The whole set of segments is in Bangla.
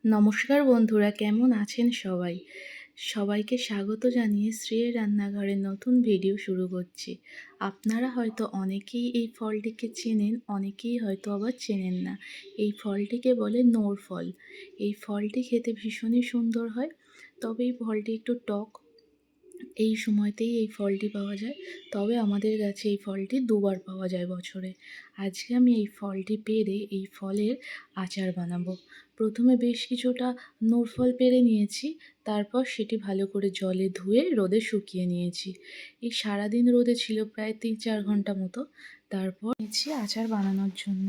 নমস্কার বন্ধুরা, কেমন আছেন সবাই? সবাইকে স্বাগত জানিয়ে শ্রেয়ের রান্নাঘরের নতুন ভিডিও শুরু করছি। আপনারা হয়তো অনেকেই এই ফলটিকে চেনেন, অনেকেই হয়তো আবার চেনেন না। এই ফলটিকে বলে নোর ফল। এই ফলটি খেতে ভীষণই সুন্দর হয়, তবে এই ফলটি একটু টক। এই সময়তেই এই ফলটি পাওয়া যায়, তবে আমাদের কাছে এই ফলটি দুবার পাওয়া যায় বছরে। আজকে আমি এই ফলটি পেড়ে এই ফলের আচার বানাবো। প্রথমে বেশ কিছুটা নোর ফল পেড়ে নিয়েছি, তারপর সেটি ভালো করে জলে ধুয়ে রোদে শুকিয়ে নিয়েছি। এই সারাদিন রোদে ছিল, প্রায় 3-4 ঘন্টা মতো। তারপর নিচ্ছি আচার বানানোর জন্য।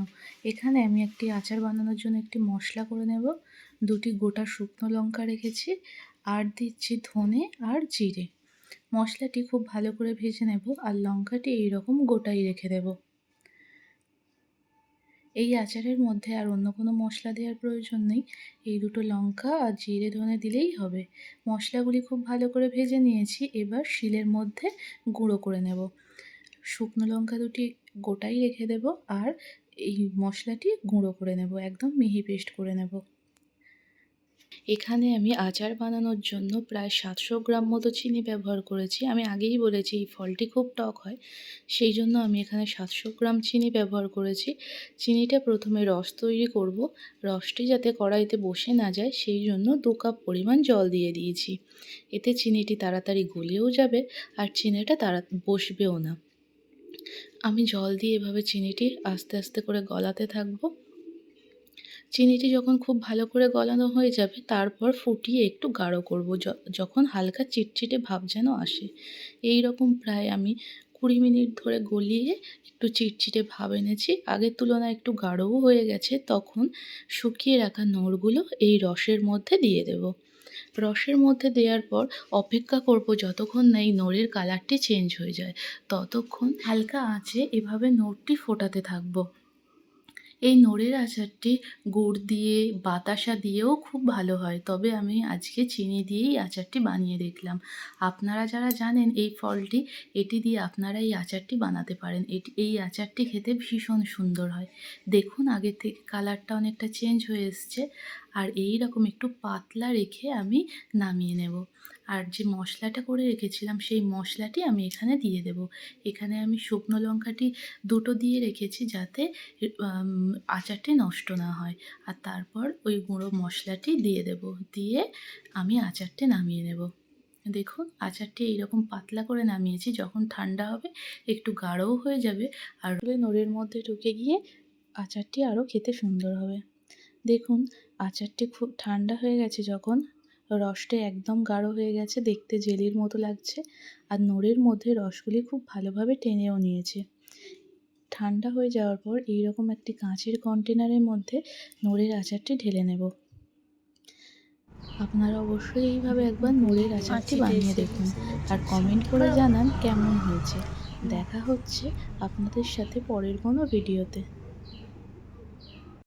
এখানে আমি একটি আচার বানানোর জন্য একটি মশলা করে নেব। 2টি গোটা শুকনো লঙ্কা রেখেছি, আর দিচ্ছি ধনে আর জিরে। মশলাটি খুব ভালো করে ভেজে নেব, আর লঙ্কাটি এইরকম গোটাই রেখে দেব। এই আচারের মধ্যে আর অন্য কোনো মশলা দেওয়ার প্রয়োজন নেই, এই দুটো লঙ্কা আর জিরে ধনে দিলেই হবে। মশলাগুলি খুব ভালো করে ভেজে নিয়েছি, এবার শিলের মধ্যে গুঁড়ো করে নেব। শুকনো লঙ্কা দুটি গোটাই রেখে দেব, আর এই মশলাটি গুঁড়ো করে নেব, একদম মিহি পেস্ট করে নেব। এখানে আমি আচার বানানোর জন্য প্রায় 700 গ্রাম মতো চিনি ব্যবহার করেছি। আমি আগেই বলেছি এই ফলটি খুব টক হয়, সেই জন্য আমি এখানে 700 গ্রাম চিনি ব্যবহার করেছি। চিনিটা প্রথমে রস তৈরি করব, রসটি যাতে কড়াইতে বসে না যায় সেই জন্য 2 কাপ পরিমাণ জল দিয়ে দিয়েছি। এতে চিনিটি তাড়াতাড়ি গলেও যাবে, আর চিনিটা বসবেও না। আমি জল দিয়ে এভাবে চিনিটি আস্তে আস্তে করে গলাতে থাকবো। চিনিটি যখন খুব ভালো করে গলানো হয়ে যাবে, তারপর ফুটিয়ে একটু গাঢ় করব, যখন হালকা চিটচিটে ভাব যেন আসে। এই রকম প্রায় আমি 20 মিনিট ধরে গলিয়ে একটু চিটচিটে ভাব এনেছি। আগের তুলনায় একটু গাঢ়ও হয়ে গেছে। তখন শুকিয়ে রাখা নোড়গুলো এই রসের মধ্যে দিয়ে দেব। রসের মধ্যে দেওয়ার পর অপেক্ষা করব যতক্ষণ না এই নোড়ের কালারটি চেঞ্জ হয়ে যায়। ততক্ষণ হালকা আঁচে এভাবে নোড়টি ফোটাতে থাকবো। এই নোড়ের আচারটি গুড় দিয়ে, বাতাসা দিয়েও খুব ভালো হয়, তবে আমি আজকে চিনি দিয়েই আচারটি বানিয়ে দেখলাম। আপনারা যারা জানেন এই ফলটি, এটি দিয়ে আপনারা এই আচারটি বানাতে পারেন। এই আচারটি খেতে ভীষণ সুন্দর হয়। দেখুন, আগের থেকে কালারটা অনেকটা চেঞ্জ হয়ে এসছে। আর এই রকম একটু পাতলা রেখে আমি নামিয়ে নেব। আর যে মশলাটা করে রেখেছিলাম সেই মশলাটি আমি এখানে দিয়ে দেব। এখানে আমি শুকনো লঙ্কাটি 2টো দিয়ে রেখেছি, যাতে আচারটি নষ্ট না হয়। আর তারপর ওই গুঁড়ো মশলাটি দিয়ে দেব, দিয়ে আমি আচারটি নামিয়ে নেব। দেখুন, আচারটি এইরকম পাতলা করে নামিয়েছি। যখন ঠান্ডা হবে একটু গাঢ়ও হয়ে যাবে, আর নোড়ের মধ্যে ঢুকে গিয়ে আচারটি আরও খেতে সুন্দর হবে। দেখুন, আচারটি খুব ঠান্ডা হয়ে গেছে যখন, রসটা একদম গাঢ় হয়ে গেছে, দেখতে জেলির মতো লাগছে, আর নোড়ের মধ্যে রসগুলি খুব ভালোভাবে টেনেও নিয়েছে। ঠান্ডা হয়ে যাওয়ার পর এইরকম একটি কাঁচের কন্টেনারের মধ্যে নোড়ের আচারটি ঢেলে নেব। আপনারা অবশ্যই এইভাবে একবার নোড়ের আচারটি বানিয়ে দেখুন, আর কমেন্ট করে জানান কেমন হয়েছে। দেখা হচ্ছে আপনাদের সাথে পরের কোনো ভিডিওতে।